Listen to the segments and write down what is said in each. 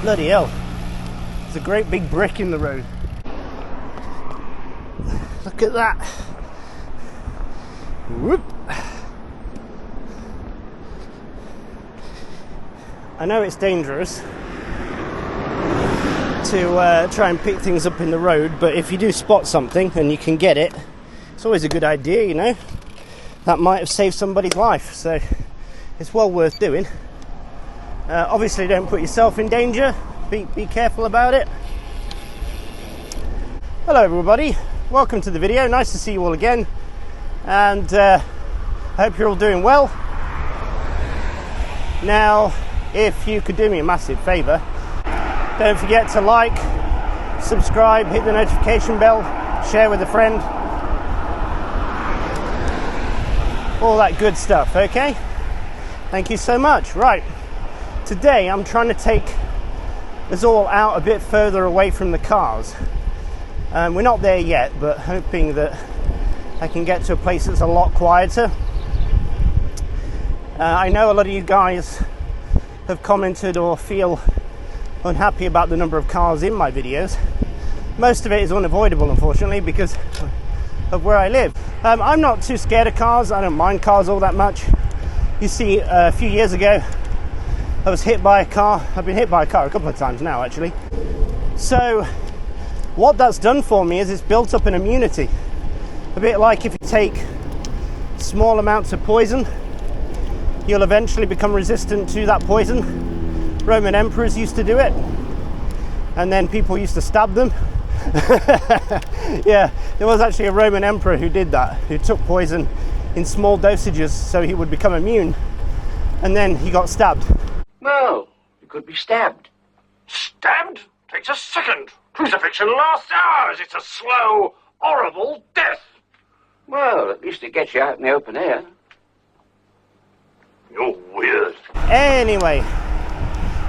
Bloody hell. There's a great big brick in the road. Look at that. Whoop. I know it's dangerous to try and pick things up in the road, but if you do spot something and you can get it, it's always a good idea, you know. That might have saved somebody's life, so it's well worth doing. Obviously don't put yourself in danger, be careful about it. Hello everybody, welcome to the video, nice to see you all again, and I hope you're all doing well. Now, if you could do me a massive favour, don't forget to like, subscribe, hit the notification bell, share with a friend, all that good stuff, okay? Thank you so much. Right, today I'm trying to take us all out a bit further away from the cars. We're not there yet, but hoping that I can get to a place that's a lot quieter. I know a lot of you guys have commented or feel unhappy about the number of cars in my videos. Most of it is unavoidable, unfortunately, because of where I live. I'm not too scared of cars. I don't mind cars all that much. You see, a few years ago I was hit by a car. I've been hit by a car a couple of times now, actually. So what that's done for me is it's built up an immunity. A bit like if you take small amounts of poison, you'll eventually become resistant to that poison. Roman emperors used to do it, and then people used to stab them. Yeah, there was actually a Roman emperor who did that, who took poison in small dosages so he would become immune, and then he got stabbed. No, you could be stabbed. Stabbed? Takes a second. Crucifixion lasts hours. It's a slow, horrible death. Well, at least it gets you out in the open air. You're weird. Anyway,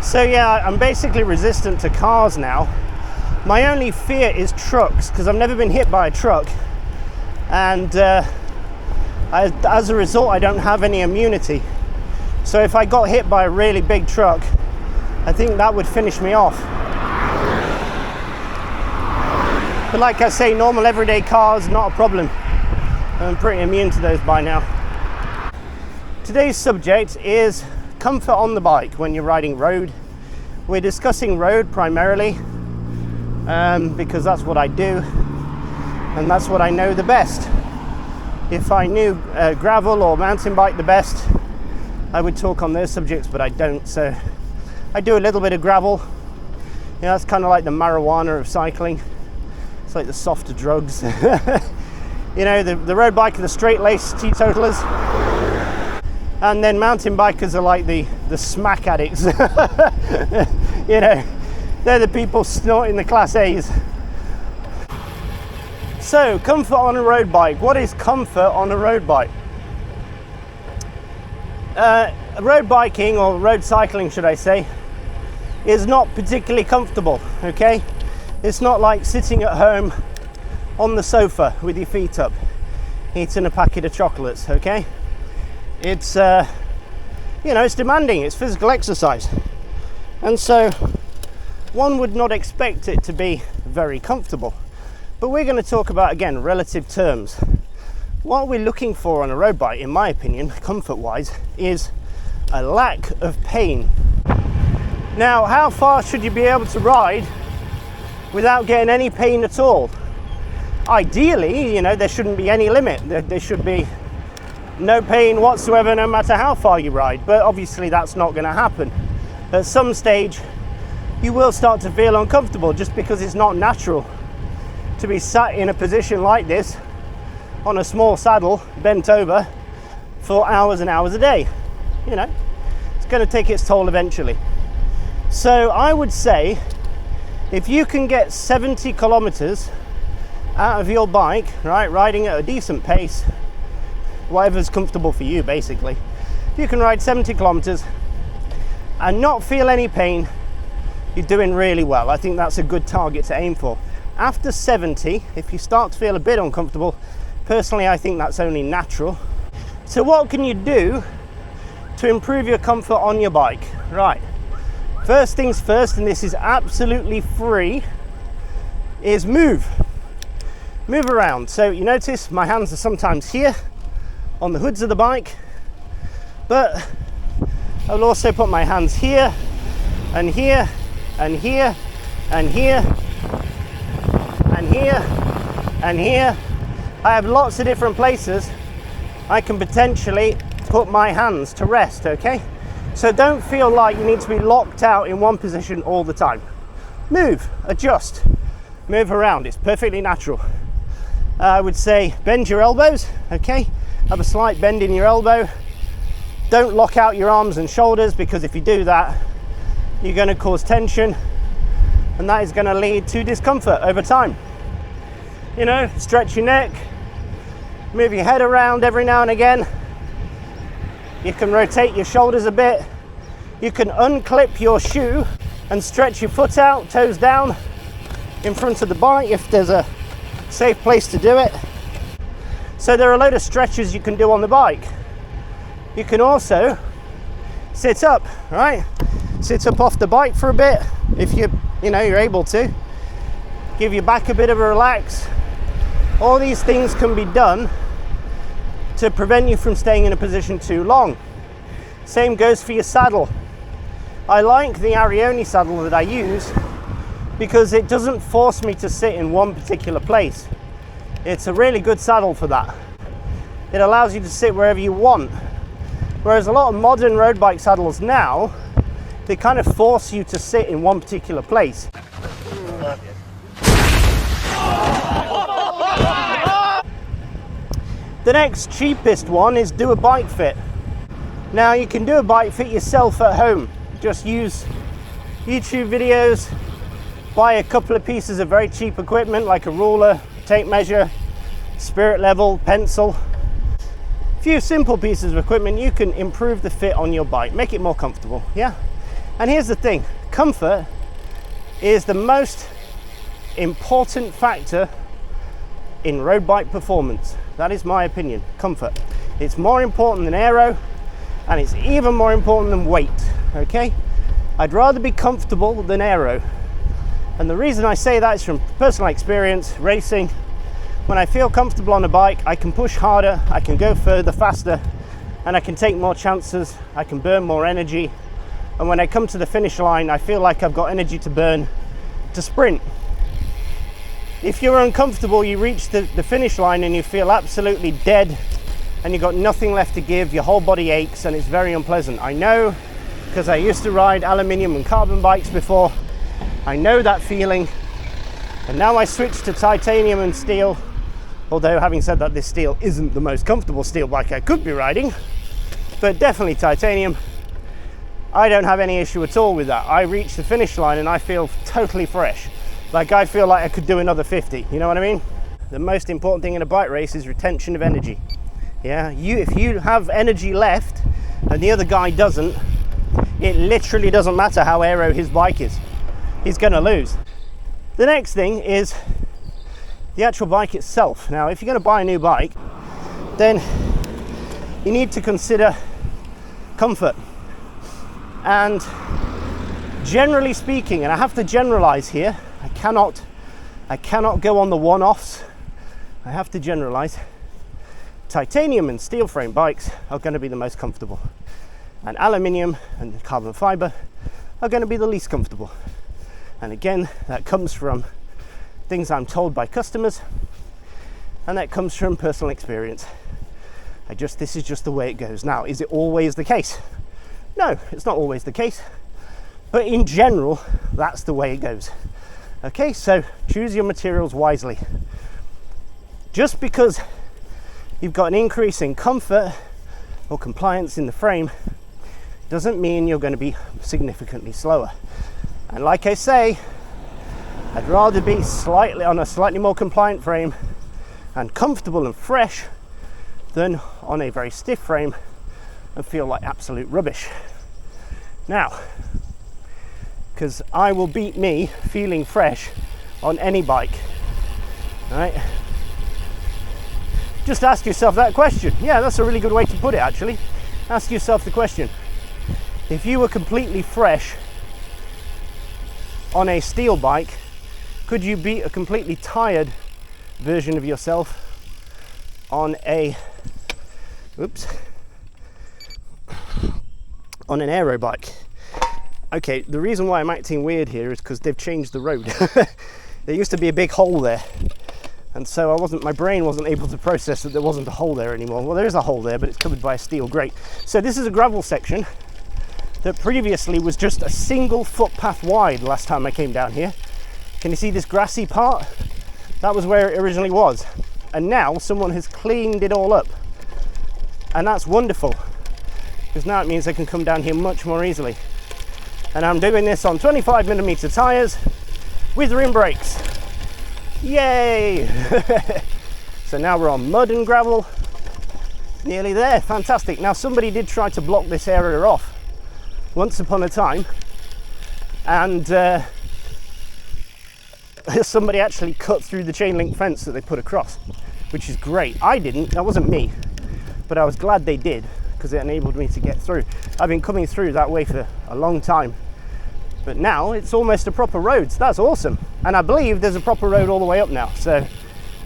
so yeah, I'm basically resistant to cars now. My only fear is trucks, because I've never been hit by a truck, and as a result I don't have any immunity. So if I got hit by a really big truck, I think that would finish me off. But like I say, normal everyday cars, not a problem. I'm pretty immune to those by now. Today's subject is comfort on the bike when you're riding road. We're discussing road primarily because that's what I do and that's what I know the best. If I knew gravel or mountain bike the best, I would talk on those subjects, but I don't. So I do a little bit of gravel. You know, that's kind of like the marijuana of cycling. It's like the softer drugs. You know, the road bike are the straight-laced teetotalers, and then mountain bikers are like the smack addicts. You know, they're the people snorting the Class A's. So, comfort on a road bike. What is comfort on a road bike? Road biking, or road cycling should I say, is not particularly comfortable, okay? It's not like sitting at home on the sofa with your feet up eating a packet of chocolates, okay? It's you know, it's demanding, it's physical exercise, and so one would not expect it to be very comfortable. But we're going to talk about, again, relative terms. What we're looking for on a road bike, in my opinion, comfort wise, is a lack of pain. Now, how far should you be able to ride without getting any pain at all? Ideally, you know, there shouldn't be any limit. There should be no pain whatsoever, no matter how far you ride. But obviously that's not going to happen. At some stage, you will start to feel uncomfortable just because it's not natural to be sat in a position like this on a small saddle, bent over, for hours and hours a day. You know, it's going to take its toll eventually. So I would say, if you can get 70 kilometers out of your bike, right, riding at a decent pace, whatever's comfortable for you basically, if you can ride 70 kilometers and not feel any pain, you're doing really well. I think that's a good target to aim for. After 70, if you start to feel a bit uncomfortable, personally I think that's only natural. So what can you do to improve your comfort on your bike? Right, First things first, and this is absolutely free, is move around. So you notice my hands are sometimes here on the hoods of the bike, but I'll also put my hands here and here and here and here and here and here. I have lots of different places I can potentially put my hands to rest, okay? So don't feel like you need to be locked out in one position all the time. Move, adjust, move around. It's perfectly natural. I would say bend your elbows, okay? Have a slight bend in your elbow. Don't lock out your arms and shoulders, because if you do that, you're going to cause tension, and that is going to lead to discomfort over time. You know, stretch your neck, move your head around every now and again. You can rotate your shoulders a bit. You can unclip your shoe and stretch your foot out, toes down, in front of the bike if there's a safe place to do it. So there are a load of stretches you can do on the bike. You can also sit up, right? Sit up off the bike for a bit if you're able to. Give your back a bit of a relax. All these things can be done to prevent you from staying in a position too long. Same goes for your saddle. I like the Arione saddle that I use because it doesn't force me to sit in one particular place. It's a really good saddle for that. It allows you to sit wherever you want. Whereas a lot of modern road bike saddles now, they kind of force you to sit in one particular place. The next cheapest one is do a bike fit. Now you can do a bike fit yourself at home. Just use YouTube videos, buy a couple of pieces of very cheap equipment like a ruler, tape measure, spirit level, pencil. A few simple pieces of equipment, you can improve the fit on your bike, make it more comfortable, yeah? And here's the thing, comfort is the most important factor in road bike performance. That is my opinion, comfort. It's more important than aero, and it's even more important than weight, okay? I'd rather be comfortable than aero. And the reason I say that is from personal experience, racing. When I feel comfortable on a bike, I can push harder, I can go further, faster, and I can take more chances, I can burn more energy. And when I come to the finish line, I feel like I've got energy to burn to sprint. If you're uncomfortable, you reach the finish line and you feel absolutely dead and you've got nothing left to give, your whole body aches, and it's very unpleasant. I know, because I used to ride aluminium and carbon bikes before. I know that feeling, and now I switched to titanium and steel, although having said that, this steel isn't the most comfortable steel bike I could be riding, but definitely titanium. I don't have any issue at all with that. I reach the finish line and I feel totally fresh. Like I feel like I could do another 50, you know what I mean? The most important thing in a bike race is retention of energy. Yeah, if you have energy left and the other guy doesn't, it literally doesn't matter how aero his bike is. He's gonna lose. The next thing is the actual bike itself. Now, if you're gonna buy a new bike, then you need to consider comfort. And generally speaking, and I have to generalize here, I cannot go on the one-offs. I have to generalize. Titanium and steel frame bikes are going to be the most comfortable, and aluminium and carbon fiber are going to be the least comfortable. And again, that comes from things I'm told by customers, and that comes from personal experience. This is just the way it goes. Now, is it always the case? No, it's not always the case, but in general, that's the way it goes. Okay, so choose your materials wisely. Just because you've got an increase in comfort or compliance in the frame doesn't mean you're going to be significantly slower. And like I say, I'd rather be on a slightly more compliant frame and comfortable and fresh than on a very stiff frame and feel like absolute rubbish. Now, because I will beat me feeling fresh on any bike, right? Just ask yourself that question. Yeah, that's a really good way to put it, actually. Ask yourself the question. If you were completely fresh on a steel bike, could you beat a completely tired version of yourself on a, on an aero bike? Okay, the reason why I'm acting weird here is because they've changed the road. There used to be a big hole there, and so my brain wasn't able to process that there wasn't a hole there anymore. Well, there is a hole there, but it's covered by a steel grate. So this is a gravel section that previously was just a single footpath wide last time I came down here. Can you see this grassy part? That was where it originally was. And now someone has cleaned it all up. And that's wonderful, because now it means I can come down here much more easily. And I'm doing this on 25mm tires with rim brakes. Yay! So now we're on mud and gravel. Nearly there, fantastic. Now somebody did try to block this area off once upon a time, and somebody actually cut through the chain link fence that they put across, which is great. I didn't, that wasn't me, but I was glad they did, because it enabled me to get through. I've been coming through that way for a long time, but now it's almost a proper road, so that's awesome. And I believe there's a proper road all the way up now, so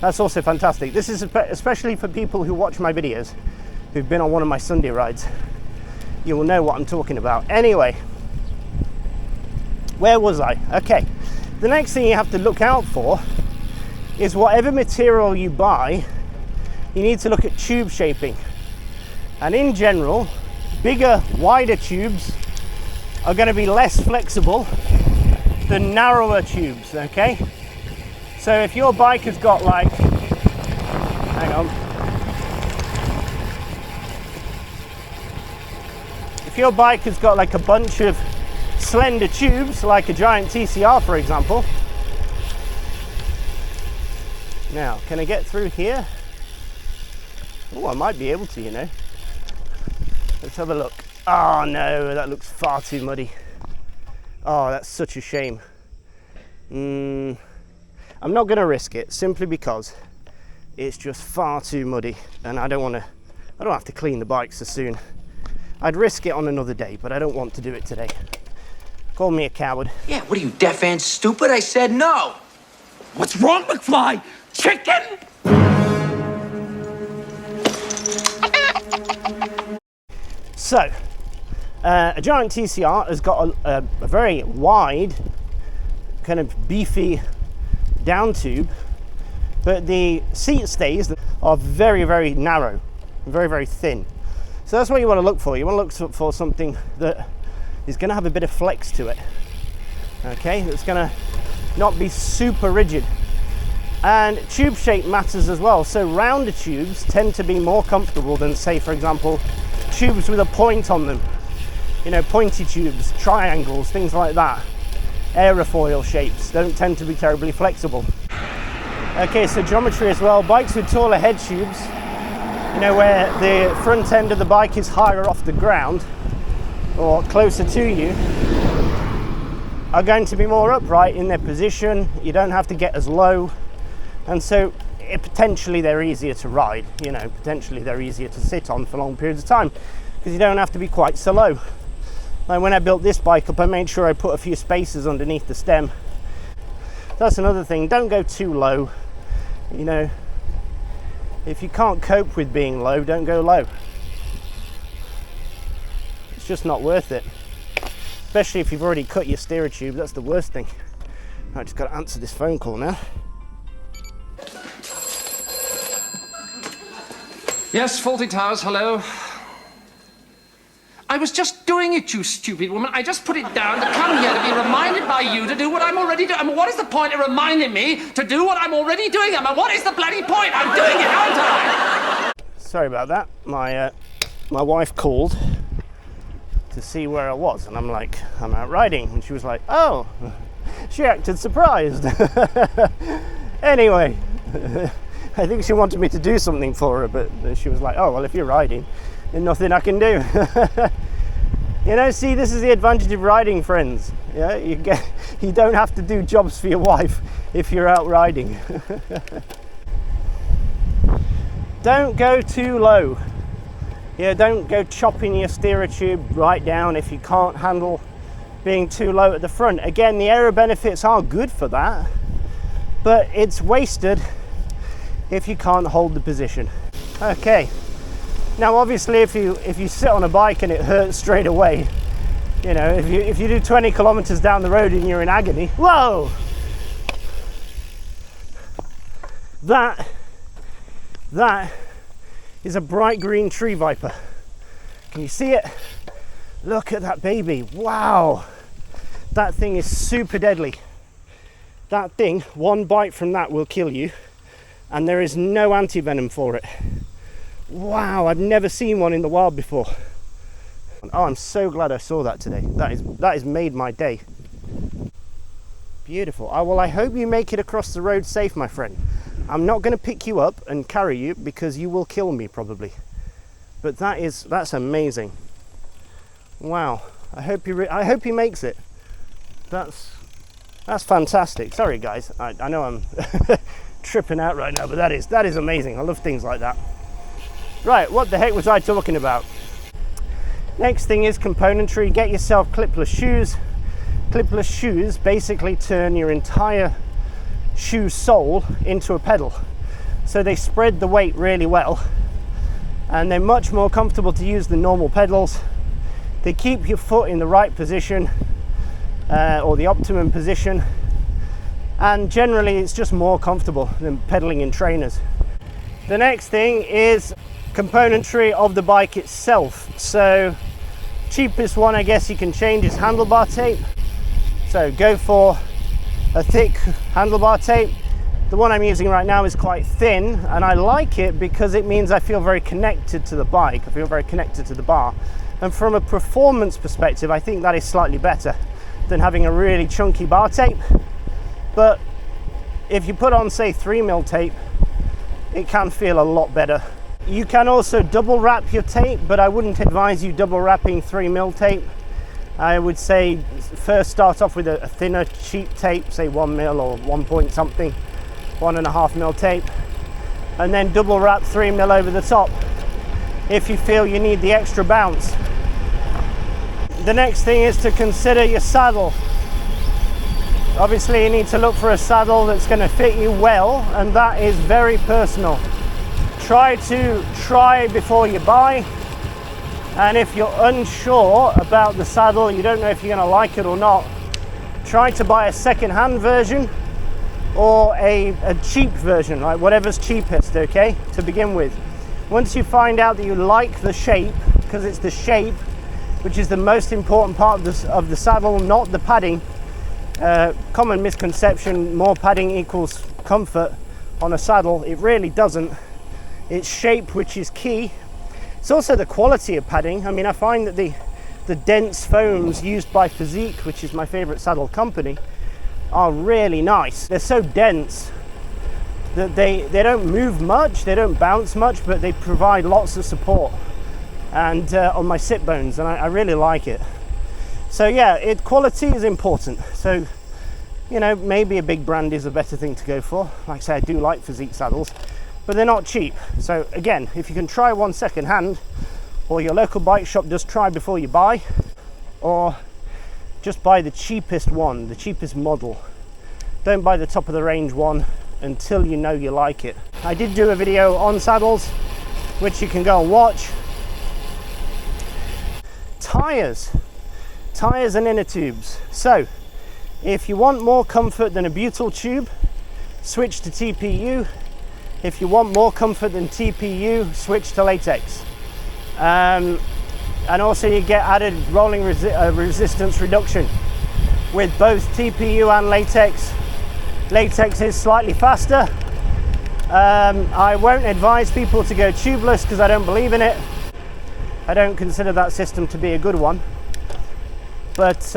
that's also fantastic. This is especially for people who watch my videos, who've been on one of my Sunday rides. You will know what I'm talking about. Anyway, where was I? Okay, the next thing you have to look out for is whatever material you buy, you need to look at tube shaping. And in general, bigger, wider tubes are going to be less flexible than narrower tubes, okay? So if your bike has got like, hang on. If your bike has got like a bunch of slender tubes, like a Giant TCR for example. Now, can I get through here? Oh, I might be able to, you know. Let's have a look. Oh no, that looks far too muddy. Oh, that's such a shame. I'm not going to risk it, simply because it's just far too muddy, and I don't have to clean the bike so soon. I'd risk it on another day, but I don't want to do it today. Call me a coward. Yeah, what are you, deaf and stupid? I said no. What's wrong, McFly? Chicken? So, a Giant TCR has got a very wide, kind of beefy down tube, but the seat stays are very, very narrow, very, very thin. So that's what you want to look for. You want to look for something that is going to have a bit of flex to it. Okay, that's going to not be super rigid. And tube shape matters as well. So rounder tubes tend to be more comfortable than, say, for example, tubes with a point on them. You know, pointy tubes, triangles, things like that. Aerofoil shapes don't tend to be terribly flexible. Okay, so geometry as well. Bikes with taller head tubes, you know, where the front end of the bike is higher off the ground or closer to you, are going to be more upright in their position. You don't have to get as low, and so potentially they're easier to ride, you know, potentially they're easier to sit on for long periods of time, because you don't have to be quite so low. Like when I built this bike up, I made sure I put a few spaces underneath the stem. That's another thing, don't go too low, you know. If you can't cope with being low, don't go low. It's just not worth it. Especially if you've already cut your steerer tube, that's the worst thing. I just got to answer this phone call now. Yes, Faulty Towers, hello. I was just doing it, you stupid woman. I just put it down to come here to be reminded by you to do what I'm already doing. I mean, what is the point of reminding me to do what I'm already doing? I mean, what is the bloody point? I'm doing it, aren't I? Sorry about that. My wife called to see where I was, and I'm like, I'm out riding, and she was like, oh. She acted surprised. Anyway, I think she wanted me to do something for her, but she was like, oh, well, if you're riding, there's nothing I can do. You know, see, this is the advantage of riding, friends. Yeah, you don't have to do jobs for your wife if you're out riding. Don't go too low. Yeah, don't go chopping your steerer tube right down if you can't handle being too low at the front. Again, the aero benefits are good for that, but it's wasted if you can't hold the position. Okay, now obviously if you sit on a bike and it hurts straight away, you know, if you do 20 kilometers down the road and you're in agony, whoa, that is a bright green tree viper. Can you see it? Look at that baby. Wow, that thing is super deadly. That thing, one bite from that will kill you, and there is no antivenom for it. Wow, I've never seen one in the wild before. Oh, I'm so glad I saw that today. That has made my day. Beautiful. Oh, well, I hope you make it across the road safe, my friend. I'm not going to pick you up and carry you because you will kill me probably. But that's amazing. Wow. I hope he makes it. That's fantastic. Sorry guys, I know I'm tripping out right now, but that is amazing. I love things like that. Right, what the heck was I talking about? Next thing is componentry. Get yourself clipless shoes. Clipless shoes basically turn your entire shoe sole into a pedal. So they spread the weight really well, and they're much more comfortable to use than normal pedals. They keep your foot in the right position, or the optimum position, and generally it's just more comfortable than pedaling in trainers. The next thing is componentry of the bike itself. So cheapest one I guess you can change is handlebar tape. So go for a thick handlebar tape. The one I'm using right now is quite thin, and I like it because it means I feel very connected to the bike. I feel very connected to the bar, and from a performance perspective I think that is slightly better than having a really chunky bar tape. But if you put on say 3mm tape, it can feel a lot better. You can also double wrap your tape, but I wouldn't advise you double wrapping 3mm tape. I would say first start off with a thinner cheap tape, say 1mm or 1 point something, 1.5mm tape, and then double wrap 3mm over the top if you feel you need the extra bounce. The next thing is to consider your saddle. Obviously you need to look for a saddle that's going to fit you well, and that is very personal. Try before you buy, and if you're unsure about the saddle, you don't know if you're going to like it or not, try to buy a second-hand version or a cheap version, like whatever's cheapest, okay, to begin with. Once you find out that you like the shape, because it's the shape which is the most important part of the saddle, not the padding. Common misconception, more padding equals comfort on a saddle. It really doesn't. It's shape which is key. It's also the quality of padding. I mean, I find that the dense foams used by Physique, which is my favorite saddle company, are really nice. They're so dense that they don't move much, they don't bounce much, but they provide lots of support and on my sit bones, and I really like it. So yeah, quality is important. So, you know, maybe a big brand is a better thing to go for. Like I say, I do like Physique saddles, but they're not cheap. So again, if you can try one second hand, or your local bike shop does try before you buy, or just buy the cheapest one, the cheapest model. Don't buy the top of the range one until you know you like it. I did do a video on saddles, which you can go and watch. Tires and inner tubes. So if you want more comfort than a butyl tube, switch to TPU. If you want more comfort than TPU, switch to latex. And also you get added rolling resistance reduction with both TPU and latex. Latex is slightly faster. I won't advise people to go tubeless because I don't believe in it. I don't consider that system to be a good one. But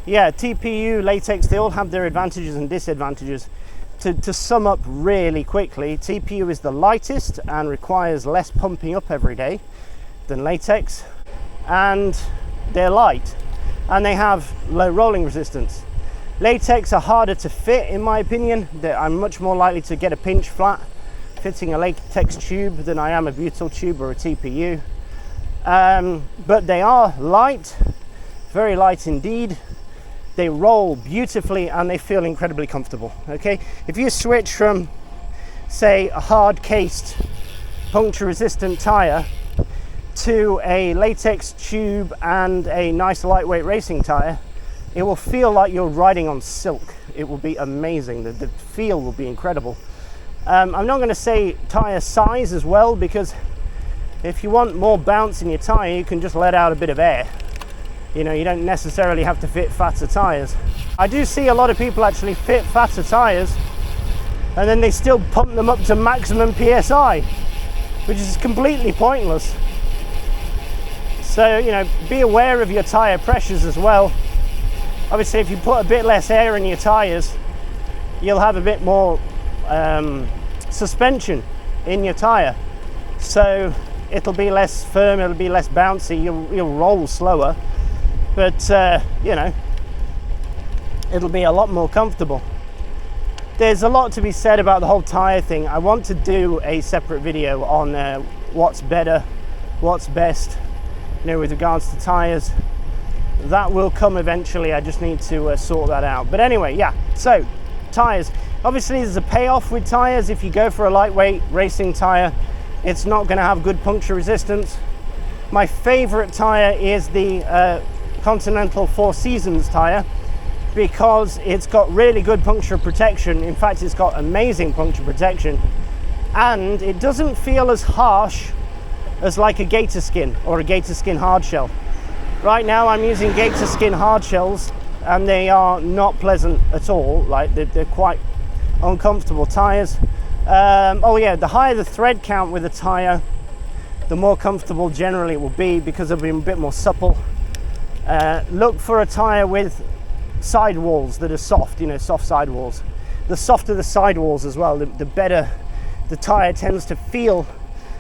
yeah, TPU, latex, they all have their advantages and disadvantages. To sum up really quickly, TPU is the lightest and requires less pumping up every day than latex, and they're light and they have low rolling resistance. Latex are harder to fit, in my opinion. I'm much more likely to get a pinch flat fitting a latex tube than I am a butyl tube or a TPU. But they are light, very light indeed. They roll beautifully and they feel incredibly comfortable. Okay, if you switch from, say, a hard cased puncture resistant tire to a latex tube and a nice lightweight racing tire, it will feel like you're riding on silk. It will be amazing. The feel will be incredible. I'm not going to say tire size as well, because if you want more bounce in your tire, you can just let out a bit of air. You know, you don't necessarily have to fit fatter tires. I do see a lot of people actually fit fatter tires and then they still pump them up to maximum PSI, which is completely pointless. So, you know, be aware of your tire pressures as well. Obviously, if you put a bit less air in your tires, you'll have a bit more suspension in your tire. So it'll be less firm, it'll be less bouncy, you'll roll slower. But, you know, it'll be a lot more comfortable. There's a lot to be said about the whole tire thing. I want to do a separate video on what's better, what's best, you know, with regards to tires. That will come eventually. I just need to sort that out. But anyway, yeah, so tires. Obviously, there's a payoff with tires. If you go for a lightweight racing tire, it's not going to have good puncture resistance. My favorite tire is the Continental Four Seasons tire, because it's got really good puncture protection. In fact, it's got amazing puncture protection, and it doesn't feel as harsh as like a Gator Skin or a Gator Skin hard shell. Right now I'm using Gator Skin hard shells and they are not pleasant at all. Like they're quite uncomfortable tires. Oh yeah, the higher the thread count with a tire, the more comfortable generally it will be, because it'll be a bit more supple. Look for a tire with sidewalls that are soft, you know, soft sidewalls. The softer the sidewalls as well, the better the tire tends to feel,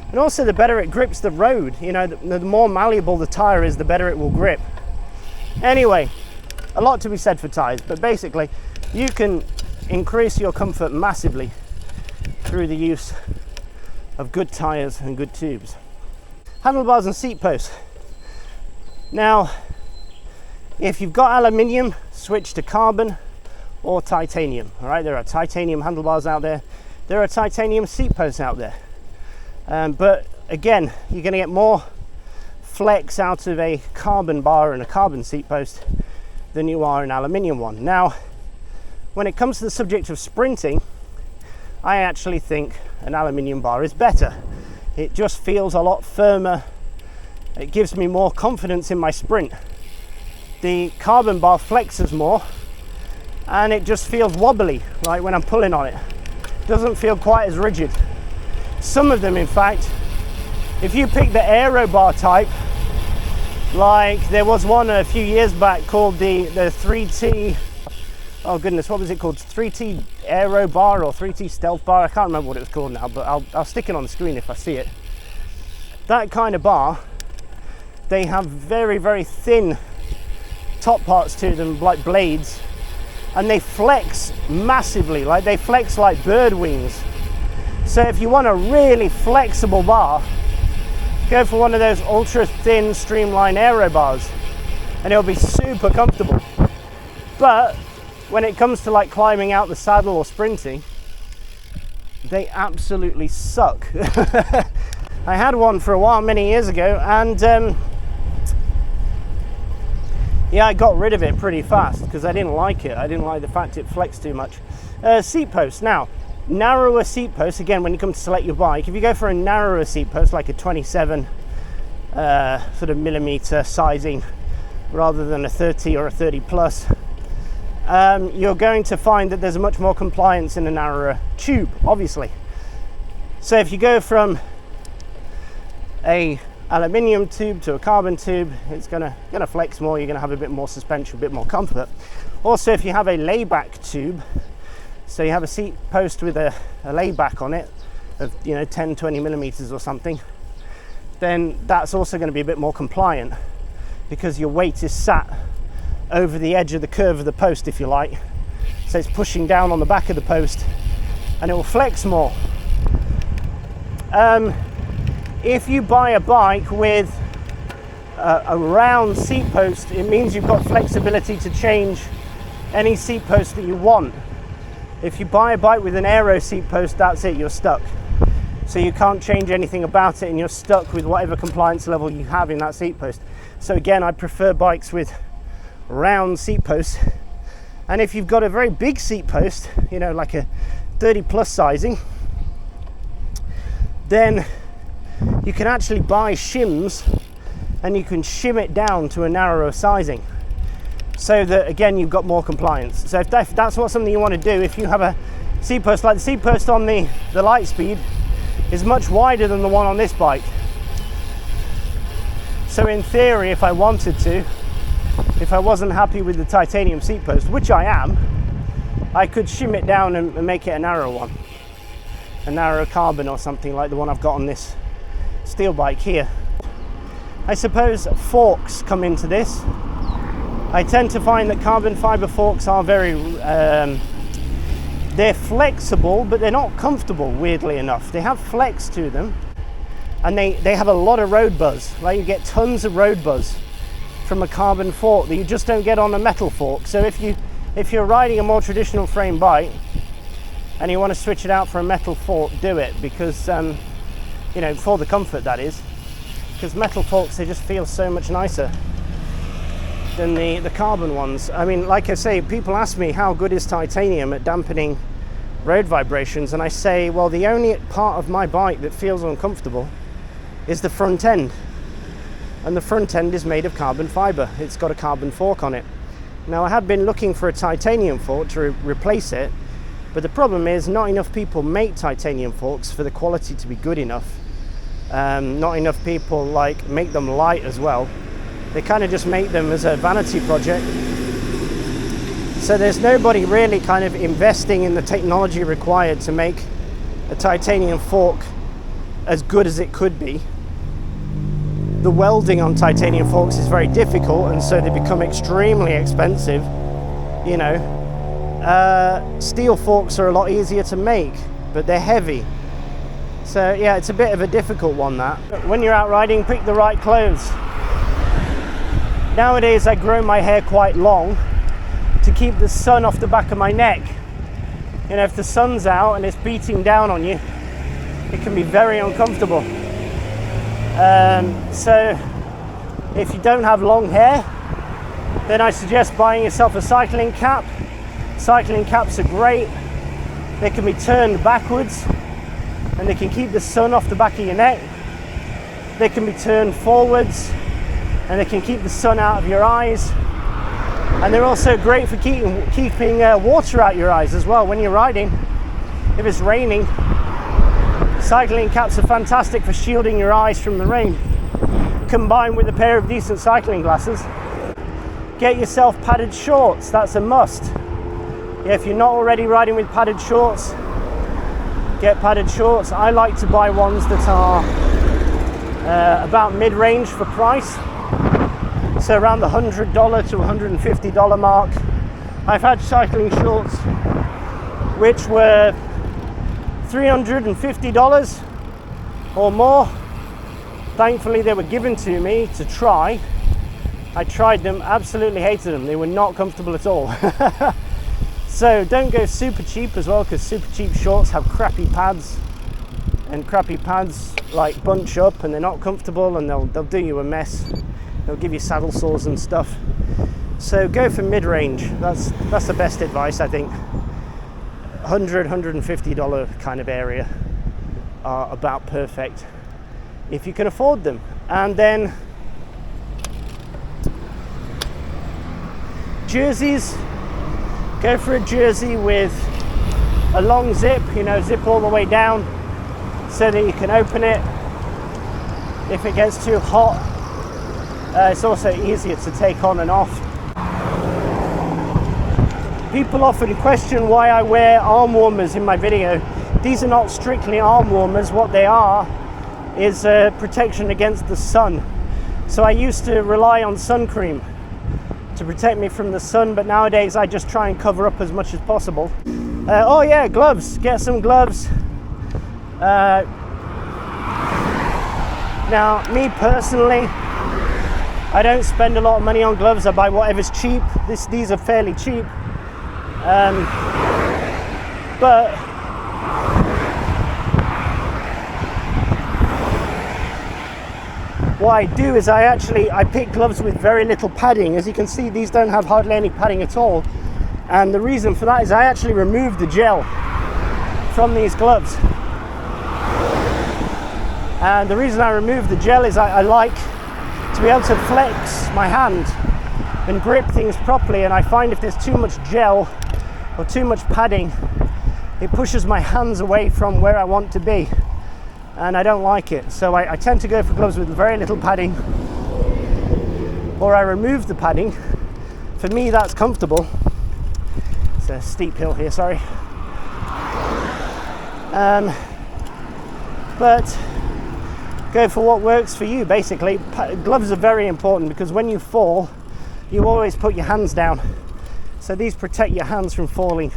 and also the better it grips the road. You know, the more malleable the tire is, the better it will grip. Anyway, a lot to be said for tires, but basically you can increase your comfort massively through the use of good tires and good tubes. Handlebars and seat posts. Now, if you've got aluminium, switch to carbon or titanium. All right, there are titanium handlebars out there. There are titanium seat posts out there. But again, you're going to get more flex out of a carbon bar and a carbon seat post than you are an aluminium one. Now, when it comes to the subject of sprinting, I actually think an aluminium bar is better. It just feels a lot firmer. It gives me more confidence in my sprint. The carbon bar flexes more and it just feels wobbly, like when I'm pulling on it. It doesn't feel quite as rigid. Some of them, in fact, if you pick the aero bar type, like there was one a few years back called the 3T, oh goodness, what was it called? 3T aero bar or 3T stealth bar? I can't remember what it was called now, but I'll stick it on the screen if I see it. That kind of bar, they have very, very thin top parts to them, like blades, and they flex massively, like they flex like bird wings. So if you want a really flexible bar, go for one of those ultra thin streamline aero bars and it'll be super comfortable. But when it comes to like climbing out the saddle or sprinting, they absolutely suck. I had one for a while many years ago, and yeah, I got rid of it pretty fast because I didn't like it. I didn't like the fact it flexed too much. Seat posts. Now, narrower seat posts, again, when you come to select your bike, if you go for a narrower seat post, like a 27 sort of millimeter sizing rather than a 30 or a 30 plus, you're going to find that there's much more compliance in a narrower tube, obviously. So if you go from a aluminium tube to a carbon tube, it's gonna flex more. You're gonna have a bit more suspension, a bit more comfort. Also, if you have a layback tube, so you have a seat post with a layback on it of 10-20 millimeters or something, then that's also going to be a bit more compliant because your weight is sat over the edge of the curve of the post, if you like. So it's pushing down on the back of the post and it will flex more. If you buy a bike with a round seat post, it means you've got flexibility to change any seat post that you want. If you buy a bike with an aero seat post, that's it, you're stuck. So you can't change anything about it and you're stuck with whatever compliance level you have in that seat post. So again, I prefer bikes with round seat posts. And if you've got a very big seat post, you know, like a 30 plus sizing, then you can actually buy shims and you can shim it down to a narrower sizing, so that again you've got more compliance. So if that's what something you want to do, if you have a seat post, like the seat post on the Lightspeed is much wider than the one on this bike. So in theory, if I wanted to, if I wasn't happy with the titanium seat post, which I am, I could shim it down and make it a narrow one, a narrow carbon or something like the one I've got on this steel bike here. I suppose forks come into this. I tend to find that carbon fiber forks are very, they're flexible, but they're not comfortable, weirdly enough. They have flex to them, and they have a lot of road buzz. Like, you get tons of road buzz from a carbon fork that you just don't get on a metal fork. So if you're riding a more traditional frame bike and you want to switch it out for a metal fork, do it, because you know, for the comfort, that is, because metal forks, they just feel so much nicer than the carbon ones. I mean, like I say, people ask me how good is titanium at dampening road vibrations, and I say, well, the only part of my bike that feels uncomfortable is the front end, and the front end is made of carbon fiber. It's got a carbon fork on it. Now, I have been looking for a titanium fork to replace it, but the problem is not enough people make titanium forks for the quality to be good enough. Not enough people make them light as well. They kind of just make them as a vanity project. So there's nobody really kind of investing in the technology required to make a titanium fork as good as it could be. The welding on titanium forks is very difficult, and so they become extremely expensive. You know, steel forks are a lot easier to make, but they're heavy. So yeah, it's a bit of a difficult one, that. When you're out riding, pick the right clothes. Nowadays I grow my hair quite long to keep the sun off the back of my neck. You know, if the sun's out and it's beating down on you, it can be very uncomfortable. So if you don't have long hair, then I suggest buying yourself a cycling cap. Cycling caps are great. They can be turned backwards and they can keep the sun off the back of your neck. They can be turned forwards and they can keep the sun out of your eyes. And they're also great for keeping water out your eyes as well when you're riding. If it's raining, cycling caps are fantastic for shielding your eyes from the rain. Combined with a pair of decent cycling glasses. Get yourself padded shorts, that's a must. Yeah, if you're not already riding with padded shorts, get padded shorts. I like to buy ones that are about mid-range for price. So around the $100 to $150 mark. I've had cycling shorts which were $350 or more. Thankfully they were given to me to try. I tried them, absolutely hated them. They were not comfortable at all. So don't go super cheap as well, because super cheap shorts have crappy pads, and crappy pads like bunch up and they're not comfortable, and they'll do you a mess. They'll give you saddle sores and stuff. So go for mid-range. That's the best advice, I think. $100, $150 kind of area are about perfect if you can afford them. And then jerseys. Go for a jersey with a long zip, you know, zip all the way down so that you can open it if it gets too hot. It's also easier to take on and off. People often question why I wear arm warmers in my video. These are not strictly arm warmers. What they are is protection against the sun. So I used to rely on sun cream to protect me from the sun, but nowadays I just try and cover up as much as possible. Oh yeah, gloves. Get some gloves. Now, me personally, I don't spend a lot of money on gloves. I buy whatever's cheap. These are fairly cheap. But what I do is I pick gloves with very little padding. As you can see, these don't have hardly any padding at all. And the reason for that is I actually remove the gel from these gloves. And the reason I remove the gel is I like to be able to flex my hand and grip things properly, and I find if there's too much gel or too much padding, it pushes my hands away from where I want to be, and I don't like it. So I tend to go for gloves with very little padding, or I remove the padding. For me, that's comfortable. It's a steep hill here, sorry. But go for what works for you, basically. Gloves are very important because when you fall, you always put your hands down. So these protect your hands from falling.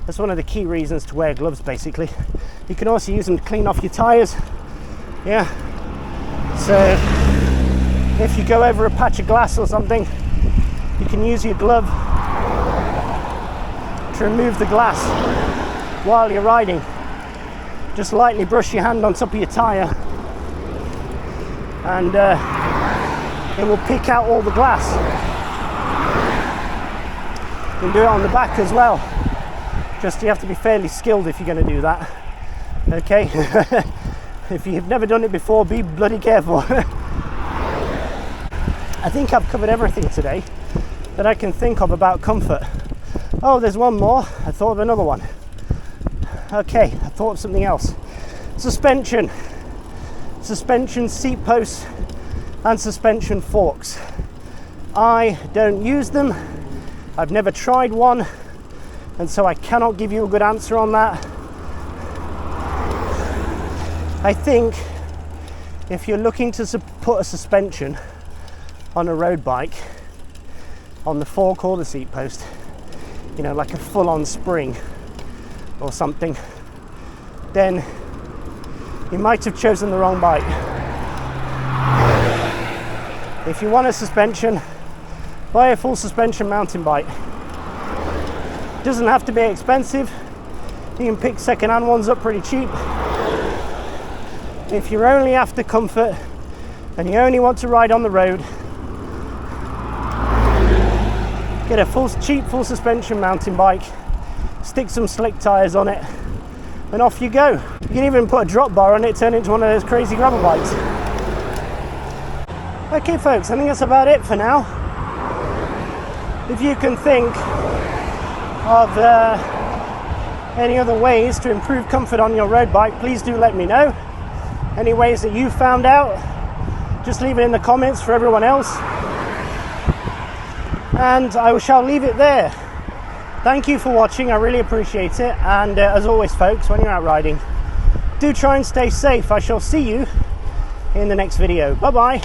That's one of the key reasons to wear gloves, basically. You can also use them to clean off your tires. Yeah. So if you go over a patch of glass or something, you can use your glove to remove the glass while you're riding. Just lightly brush your hand on top of your tire, and it will pick out all the glass. You can do it on the back as well. Just you have to be fairly skilled if you're going to do that. Okay? If you've never done it before, be bloody careful. I think I've covered everything today that I can think of about comfort. Oh, there's one more. I thought of another one. Okay, I thought of something else. Suspension, seat posts, and suspension forks. I don't use them. I've never tried one, and so I cannot give you a good answer on that. I think if you're looking to put a suspension on a road bike, on the fork or the seat post, you know, like a full-on spring or something, then you might have chosen the wrong bike. If you want a suspension, buy a full suspension mountain bike. It doesn't have to be expensive. You can pick second-hand ones up pretty cheap. If you're only after comfort and you only want to ride on the road, get a cheap full suspension mountain bike, stick some slick tires on it, and off you go. You can even put a drop bar on it, turn it into one of those crazy gravel bikes. Okay folks, I think that's about it for now. If you can think of any other ways to improve comfort on your road bike, please do let me know. Any ways that you found out, just leave it in the comments for everyone else. And I shall leave it there. Thank you for watching, I really appreciate it. And as always folks, when you're out riding, do try and stay safe. I shall see you in the next video. Bye bye.